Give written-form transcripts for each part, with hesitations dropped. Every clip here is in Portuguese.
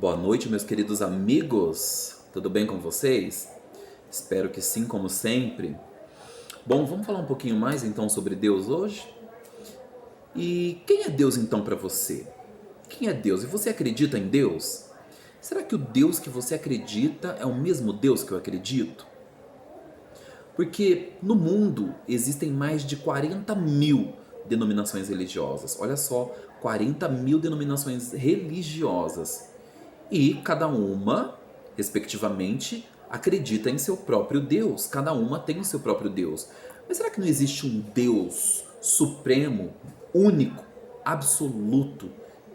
Boa noite, meus queridos amigos. Tudo bem com vocês? Espero que sim, como sempre. Bom, vamos falar um pouquinho mais então sobre Deus hoje? E quem é Deus então para você? Quem é Deus? E você acredita em Deus? Será que o Deus que você acredita é o mesmo Deus que eu acredito? Porque no mundo existem mais de 40 mil denominações religiosas. Olha só, 40 mil denominações religiosas. E cada uma, respectivamente, acredita em seu próprio Deus. Cada uma tem o seu próprio Deus. Mas será que não existe um Deus supremo, único, absoluto,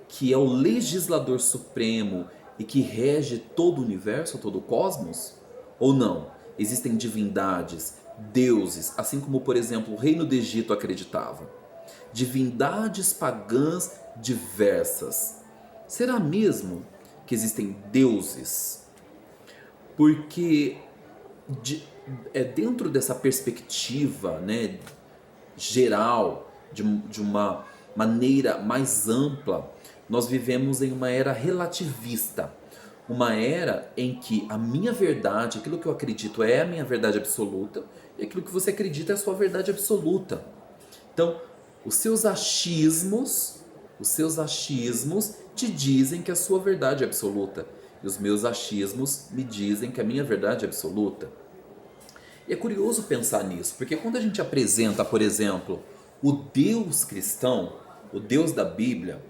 que é o legislador supremo e que rege todo o universo, todo o cosmos? Ou não? Existem divindades, deuses, assim como, por exemplo, o reino do Egito acreditava. Divindades pagãs diversas. Será mesmo que existem deuses? Porque dentro dessa perspectiva, né, geral, de uma maneira mais ampla, nós vivemos em uma era relativista. Uma era em que a minha verdade, aquilo que eu acredito é a minha verdade absoluta, e aquilo que você acredita é a sua verdade absoluta. Então, os seus achismos te dizem que a sua verdade é absoluta, e os meus achismos me dizem que a minha verdade é absoluta. E é curioso pensar nisso, porque quando a gente apresenta, por exemplo, o Deus cristão, o Deus da Bíblia,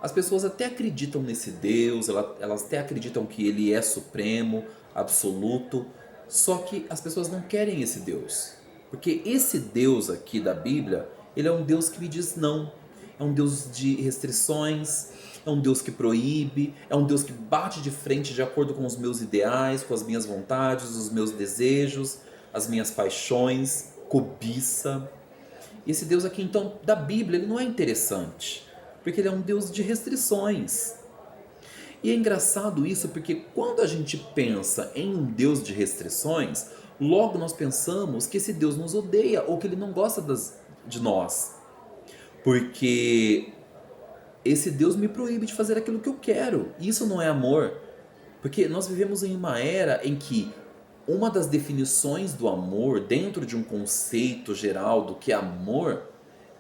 as pessoas até acreditam nesse Deus, elas até acreditam que ele é supremo, absoluto, só que as pessoas não querem esse Deus. Porque esse Deus aqui da Bíblia, ele é um Deus que me diz não. É um Deus de restrições, é um Deus que proíbe, é um Deus que bate de frente de acordo com os meus ideais, com as minhas vontades, os meus desejos, as minhas paixões, cobiça. E esse Deus aqui, então, da Bíblia, ele não é interessante, porque ele é um Deus de restrições. E é engraçado isso, porque quando a gente pensa em um Deus de restrições, logo nós pensamos que esse Deus nos odeia ou que ele não gosta de nós. Porque esse Deus me proíbe de fazer aquilo que eu quero. Isso não é amor. Porque nós vivemos em uma era em que uma das definições do amor, dentro de um conceito geral do que é amor,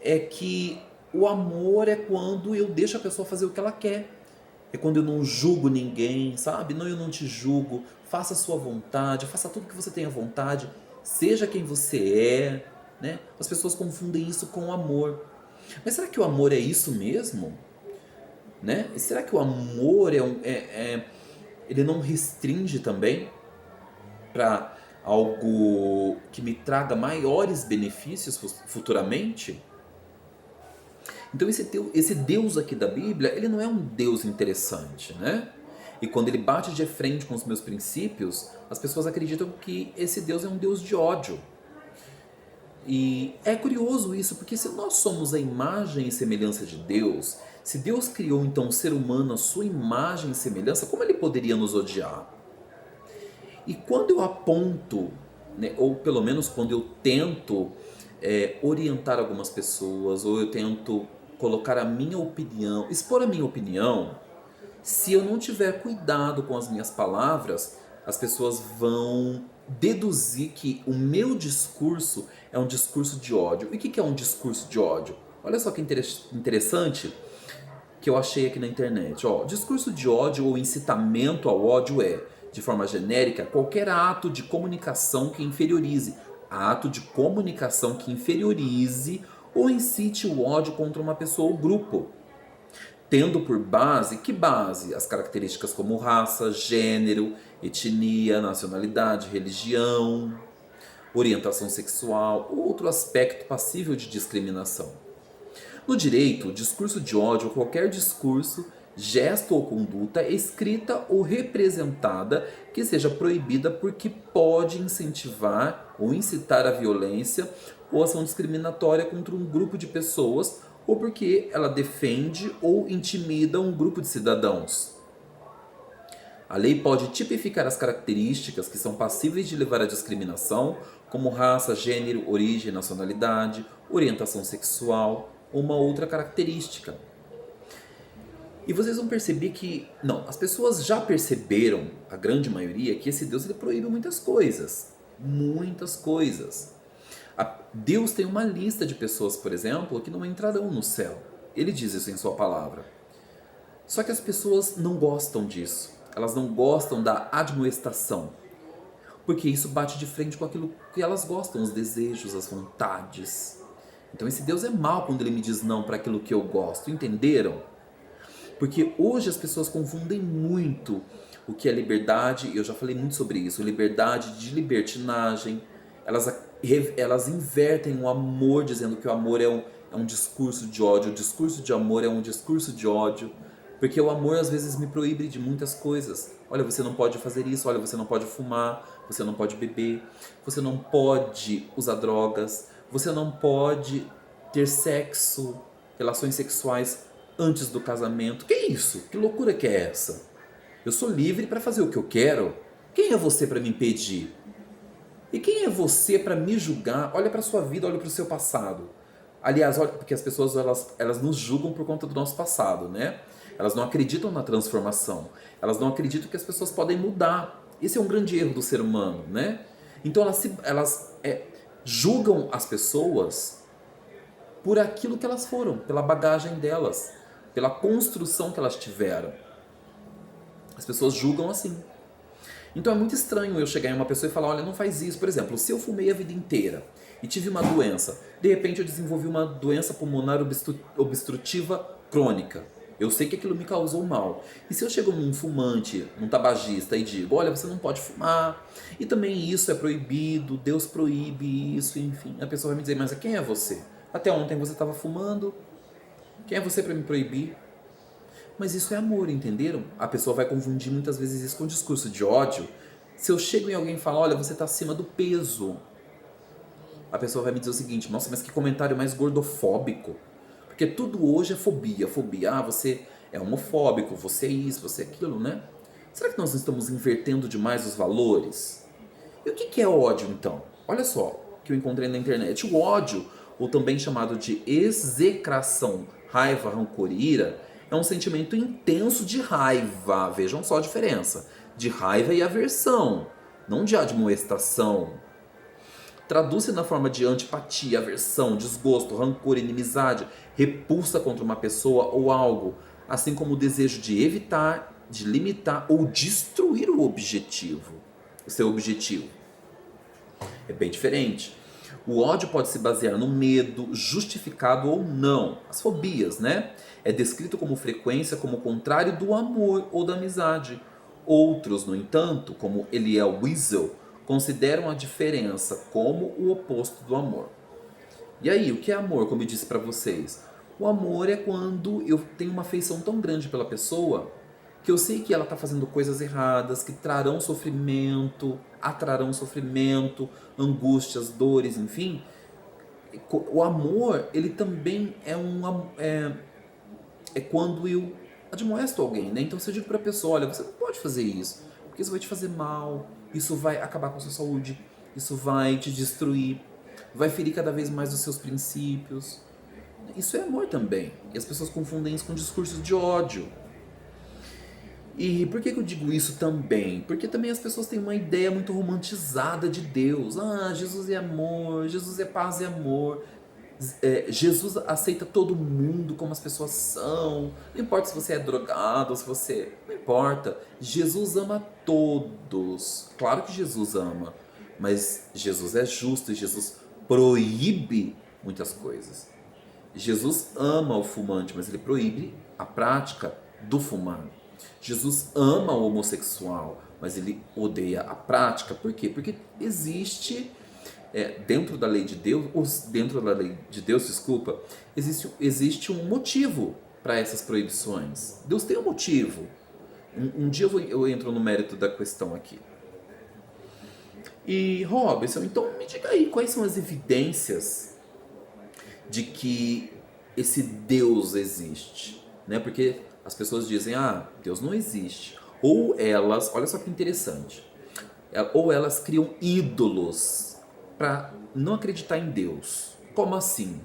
é que o amor é quando eu deixo a pessoa fazer o que ela quer. É quando eu não julgo ninguém, sabe? Não, eu não te julgo. Faça a sua vontade, faça tudo que você tenha vontade. Seja quem você é, né? As pessoas confundem isso com amor. Mas será que o amor é isso mesmo? Né? E será que o amor ele não restringe também para algo que me traga maiores benefícios futuramente? Então esse Deus aqui da Bíblia, ele não é um Deus interessante, né? E quando ele bate de frente com os meus princípios, as pessoas acreditam que esse Deus é um Deus de ódio. E é curioso isso, porque se nós somos a imagem e semelhança de Deus, se Deus criou então o ser humano à sua imagem e semelhança, como ele poderia nos odiar? E quando eu aponto, né, ou pelo menos quando eu tento orientar algumas pessoas, ou eu tento colocar a minha opinião, expor a minha opinião, se eu não tiver cuidado com as minhas palavras, as pessoas vão deduzir que o meu discurso é um discurso de ódio. E o que é um discurso de ódio? Olha só que interessante que eu achei aqui na internet. Ó, discurso de ódio ou incitamento ao ódio é, de forma genérica, qualquer ato de comunicação que inferiorize. Ato de comunicação que inferiorize ou incite o ódio contra uma pessoa ou grupo. Tendo por base, que base? As características como raça, gênero, etnia, nacionalidade, religião, orientação sexual ou outro aspecto passível de discriminação. No direito, o discurso de ódio ou qualquer discurso, gesto ou conduta escrita ou representada que seja proibida porque pode incentivar ou incitar a violência ou ação discriminatória contra um grupo de pessoas ou porque ela defende ou intimida um grupo de cidadãos. A lei pode tipificar as características que são passíveis de levar à discriminação, como raça, gênero, origem, nacionalidade, orientação sexual ou uma outra característica. E vocês vão perceber que, não, as pessoas já perceberam, a grande maioria, que esse Deus ele proíbe muitas coisas. Muitas coisas. Deus tem uma lista de pessoas, por exemplo, que não entrarão no céu. Ele diz isso em sua palavra. Só que as pessoas não gostam disso. Elas não gostam da admoestação. Porque isso bate de frente com aquilo que elas gostam, os desejos, as vontades. Então esse Deus é mau quando ele me diz não para aquilo que eu gosto. Entenderam? Porque hoje as pessoas confundem muito o que é liberdade, e eu já falei muito sobre isso, liberdade de libertinagem. Elas invertem o amor, dizendo que o amor é um discurso de ódio, o discurso de amor é um discurso de ódio. Porque o amor às vezes me proíbe de muitas coisas. Olha, você não pode fazer isso, olha, você não pode fumar, você não pode beber, você não pode usar drogas, você não pode ter sexo, relações sexuais antes do casamento. Que é isso? Que loucura que é essa? Eu sou livre para fazer o que eu quero. Quem é você para me impedir? E quem é você para me julgar? Olha para sua vida, olha para o seu passado. Aliás, olha, porque as pessoas elas nos julgam por conta do nosso passado, né? Elas não acreditam na transformação. Elas não acreditam que as pessoas podem mudar. Esse é um grande erro do ser humano, né? Então elas julgam as pessoas por aquilo que elas foram, pela bagagem delas, pela construção que elas tiveram. As pessoas julgam assim. Então é muito estranho eu chegar em uma pessoa e falar, olha, não faz isso. Por exemplo, se eu fumei a vida inteira e tive uma doença, de repente eu desenvolvi uma doença pulmonar obstrutiva crônica. Eu sei que aquilo me causou mal. E se eu chego num fumante, num tabagista e digo, olha, você não pode fumar, e também isso é proibido, Deus proíbe isso, enfim. A pessoa vai me dizer, mas quem é você? Até ontem você estava fumando, quem é você para me proibir? Mas isso é amor, entenderam? A pessoa vai confundir muitas vezes isso com um discurso de ódio. Se eu chego em alguém e falo, olha, você está acima do peso, a pessoa vai me dizer o seguinte, nossa, mas que comentário mais gordofóbico. Porque tudo hoje é fobia, fobia. Ah, você é homofóbico, você é isso, você é aquilo, né? Será que nós estamos invertendo demais os valores? E o que é ódio, então? Olha só, que eu encontrei na internet. O ódio, ou também chamado de execração, raiva, rancor e ira, é um sentimento intenso de raiva. Vejam só a diferença. De raiva e aversão, não de admoestação. Traduz-se na forma de antipatia, aversão, desgosto, rancor, inimizade, repulsa contra uma pessoa ou algo, assim como o desejo de evitar, de limitar ou destruir o seu objetivo. É bem diferente. O ódio pode se basear no medo, justificado ou não, as fobias, né? É descrito como frequência como o contrário do amor ou da amizade. Outros, no entanto, como Eliel Wiesel, consideram a diferença como o oposto do amor. E aí, o que é amor, como eu disse para vocês? O amor é quando eu tenho uma afeição tão grande pela pessoa que eu sei que ela está fazendo coisas erradas, que trarão sofrimento, atrarão sofrimento, angústias, dores, enfim. O amor, ele também é quando eu admoesto alguém, né? Então se eu digo para a pessoa, olha, você não pode fazer isso, porque isso vai te fazer mal, isso vai acabar com a sua saúde, isso vai te destruir, vai ferir cada vez mais os seus princípios. Isso é amor também. E as pessoas confundem isso com discursos de ódio. E por que eu digo isso também? Porque também as pessoas têm uma ideia muito romantizada de Deus. Ah, Jesus é amor, Jesus é paz e amor. Jesus aceita todo mundo como as pessoas são. Não importa se você é drogado, se você... Não importa. Jesus ama todos. Claro que Jesus ama. Mas Jesus é justo e Jesus proíbe muitas coisas. Jesus ama o fumante, mas ele proíbe a prática do fumar. Jesus ama o homossexual, mas ele odeia a prática. Por quê? Porque existe dentro da lei de Deus, desculpa, existe um motivo para essas proibições. Deus tem um motivo. Um dia eu entro no mérito da questão aqui. E Robson, então me diga aí quais são as evidências de que esse Deus existe, né? Porque as pessoas dizem, ah, Deus não existe. Ou elas, olha só que interessante, ou elas criam ídolos para não acreditar em Deus. Como assim?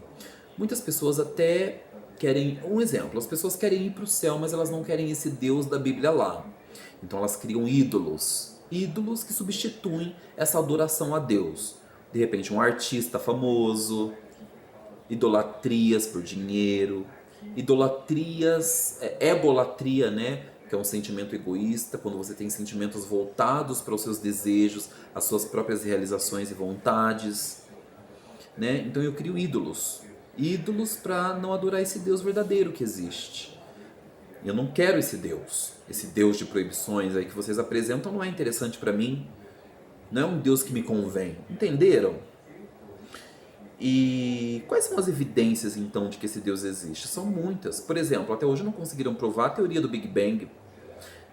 Muitas pessoas até querem, um exemplo, as pessoas querem ir para o céu, mas elas não querem esse Deus da Bíblia lá. Então elas criam ídolos que substituem essa adoração a Deus. De repente um artista famoso, idolatrias por dinheiro, idolatrias, egolatria, né? Que é um sentimento egoísta, quando você tem sentimentos voltados para os seus desejos, as suas próprias realizações e vontades, né? Então eu crio ídolos para não adorar esse Deus verdadeiro que existe. Eu não quero esse Deus de proibições aí que vocês apresentam não é interessante para mim, não é um Deus que me convém, entenderam? E quais são as evidências então de que esse Deus existe? São muitas. Por exemplo, até hoje não conseguiram provar a teoria do Big Bang,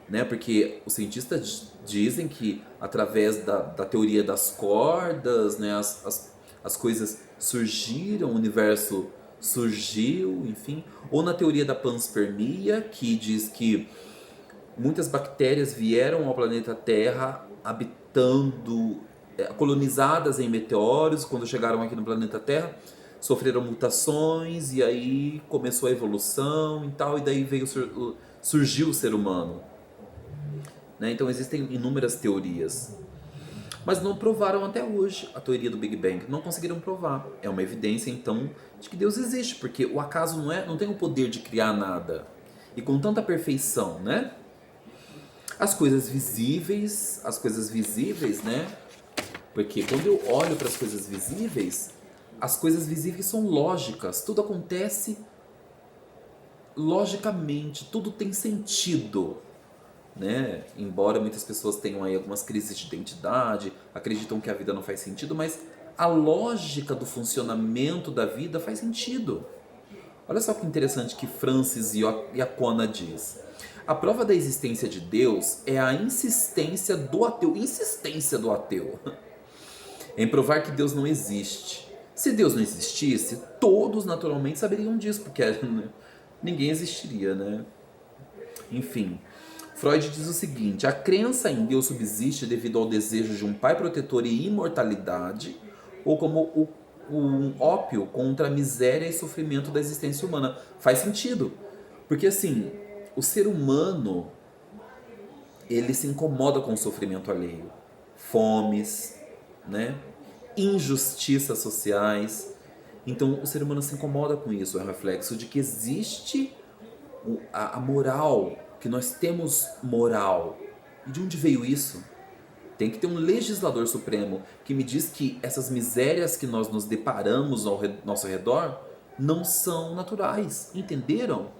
né? Porque os cientistas dizem que através da teoria das cordas, né, as coisas surgiram, o universo surgiu, enfim. Ou na teoria da panspermia, que diz que muitas bactérias vieram ao planeta Terra habitando, colonizadas em meteoros, quando chegaram aqui no planeta Terra, sofreram mutações e aí começou a evolução e tal, e daí surgiu o ser humano. Né? Então existem inúmeras teorias, mas não provaram até hoje a teoria do Big Bang, não conseguiram provar. É uma evidência então de que Deus existe, porque o acaso não tem o poder de criar nada, e com tanta perfeição, né? As coisas visíveis, né? Porque quando eu olho para as coisas visíveis são lógicas, tudo acontece logicamente, tudo tem sentido, né? Embora muitas pessoas tenham aí algumas crises de identidade, acreditam que a vida não faz sentido, mas a lógica do funcionamento da vida faz sentido. Olha só que interessante que Francis Iacona diz. A prova da existência de Deus é a insistência do ateu em provar que Deus não existe. Se Deus não existisse, todos naturalmente saberiam disso, porque ninguém existiria, né? Enfim, Freud diz o seguinte: a crença em Deus subsiste devido ao desejo de um pai protetor e imortalidade, ou como um ópio contra a miséria e sofrimento da existência humana. Faz sentido, porque assim, o ser humano, ele se incomoda com o sofrimento alheio, fomes, né? Injustiças sociais. Então o ser humano se incomoda com isso, é um reflexo de que existe a moral, que nós temos moral. E de onde veio isso? Tem que ter um legislador supremo que me diz que essas misérias que nós nos deparamos ao nosso redor não são naturais, entenderam?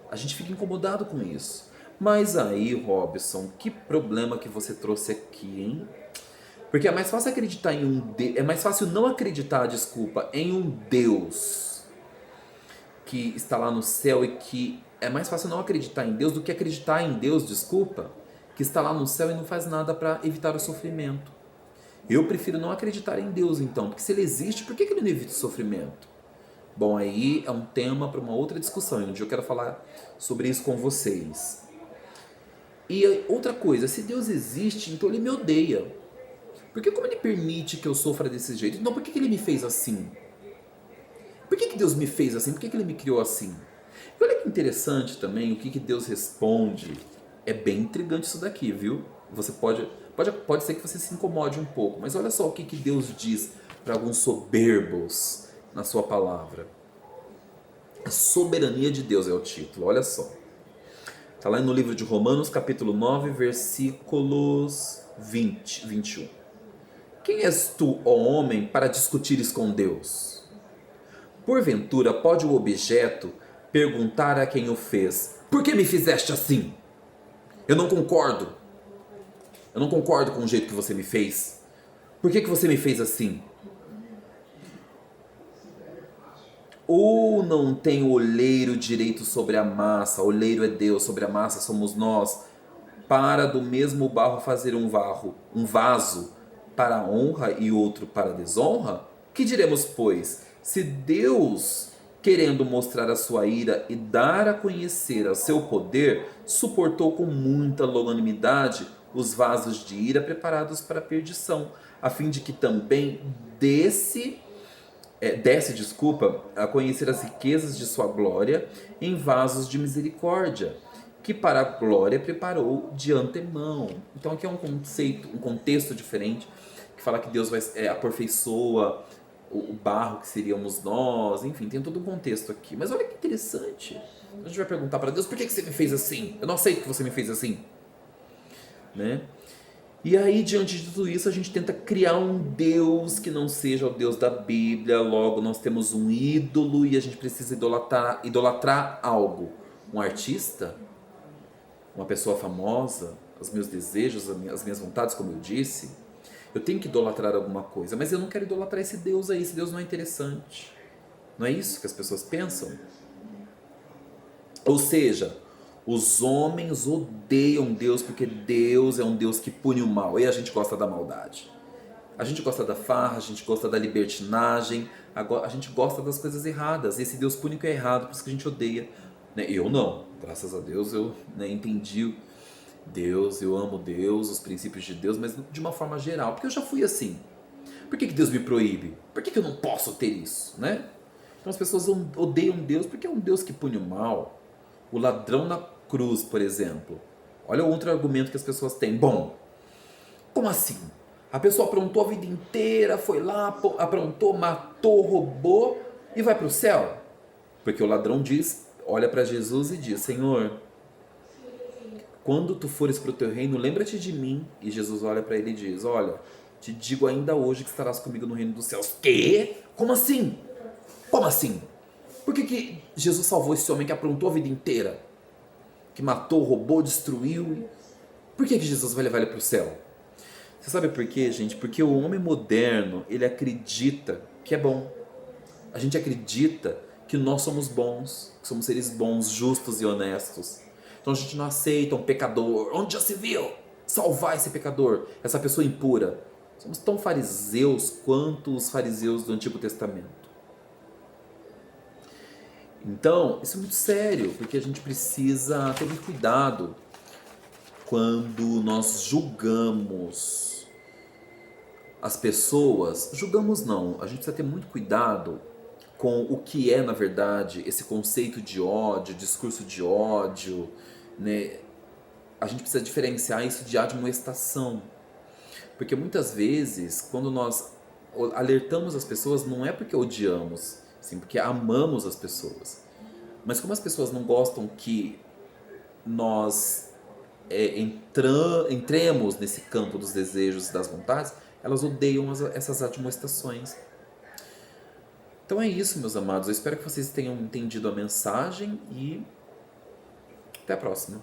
A gente fica incomodado com isso. Mas aí, Robson, que problema que você trouxe aqui, hein? Porque é mais fácil acreditar em é mais fácil não acreditar, desculpa, em um Deus que está lá no céu e que é mais fácil não acreditar em Deus do que acreditar em Deus, desculpa, que está lá no céu e não faz nada para evitar o sofrimento. Eu prefiro não acreditar em Deus então, porque se ele existe, por que ele não evita o sofrimento? Bom, aí é um tema para uma outra discussão, e um dia eu quero falar sobre isso com vocês. E outra coisa, se Deus existe, então ele me odeia. Porque como ele permite que eu sofra desse jeito? Então por que ele me fez assim? Por que Deus me fez assim? Por que ele me criou assim? E olha que interessante também o que Deus responde. É bem intrigante isso daqui, viu? Você pode ser que você se incomode um pouco, mas olha só o que Deus diz para alguns soberbos na sua palavra. A soberania de Deus é o título, olha só. Está lá no livro de Romanos, capítulo 9, versículos 20, 21. Quem és tu, ó homem, para discutires com Deus? Porventura pode o objeto perguntar a quem o fez: por que me fizeste assim? Eu não concordo com o jeito que você me fez. Por que você me fez assim? Ou não tem o olheiro direito sobre a massa, o olheiro é Deus, sobre a massa somos nós, para do mesmo barro fazer um vaso para a honra e outro para a desonra? Que diremos, pois? Se Deus, querendo mostrar a sua ira e dar a conhecer o seu poder, suportou com muita longanimidade os vasos de ira preparados para a perdição, a fim de que também desse desce, desculpa, a conhecer as riquezas de sua glória em vasos de misericórdia, que para a glória preparou de antemão. Então aqui é um conceito, um contexto diferente, que fala que Deus aperfeiçoa o barro que seríamos nós, enfim, tem todo um contexto aqui. Mas olha que interessante. A gente vai perguntar para Deus, por que você me fez assim? Eu não aceito que você me fez assim. Né? E aí, diante de tudo isso, a gente tenta criar um Deus que não seja o Deus da Bíblia. Logo, nós temos um ídolo e a gente precisa idolatrar algo. Um artista, uma pessoa famosa, os meus desejos, as minhas vontades, como eu disse. Eu tenho que idolatrar alguma coisa, mas eu não quero idolatrar esse Deus aí, esse Deus não é interessante. Não é isso que as pessoas pensam? Ou seja, os homens odeiam Deus porque Deus é um Deus que pune o mal e a gente gosta da maldade. A gente gosta da farra, a gente gosta da libertinagem, a gente gosta das coisas erradas. Esse Deus pune o que é errado, por isso que a gente odeia. Eu não, graças a Deus eu entendi Deus, eu amo Deus, os princípios de Deus, mas de uma forma geral, porque eu já fui assim. Por que Deus me proíbe? Por que eu não posso ter isso, né? Então as pessoas odeiam Deus porque é um Deus que pune o mal. O ladrão na cruz, por exemplo. Olha o outro argumento que as pessoas têm. Bom, como assim? A pessoa aprontou a vida inteira, foi lá, aprontou, matou, roubou e vai para o céu? Porque o ladrão olha para Jesus e diz: Senhor, quando tu fores para o teu reino, lembra-te de mim. E Jesus olha para ele e diz: olha, te digo ainda hoje que estarás comigo no reino dos céus. Quê? Como assim? Como assim? Por que Jesus salvou esse homem que aprontou a vida inteira? Que matou, roubou, destruiu? Por que Jesus vai levar ele para o céu? Você sabe por quê, gente? Porque o homem moderno, ele acredita que é bom. A gente acredita que nós somos bons, que somos seres bons, justos e honestos. Então a gente não aceita um pecador. Onde já se viu? Salvar esse pecador, essa pessoa impura. Somos tão fariseus quanto os fariseus do Antigo Testamento. Então, isso é muito sério, porque a gente precisa ter muito cuidado quando nós julgamos as pessoas. Julgamos não, a gente precisa ter muito cuidado com o que é, na verdade, esse conceito de ódio, discurso de ódio, né? A gente precisa diferenciar isso de admoestação. Porque muitas vezes, quando nós alertamos as pessoas, não é porque odiamos, sim, porque amamos as pessoas. Mas como as pessoas não gostam que nós entremos nesse campo dos desejos e das vontades, elas odeiam essas admoestações. Então é isso, meus amados. Eu espero que vocês tenham entendido a mensagem e até a próxima.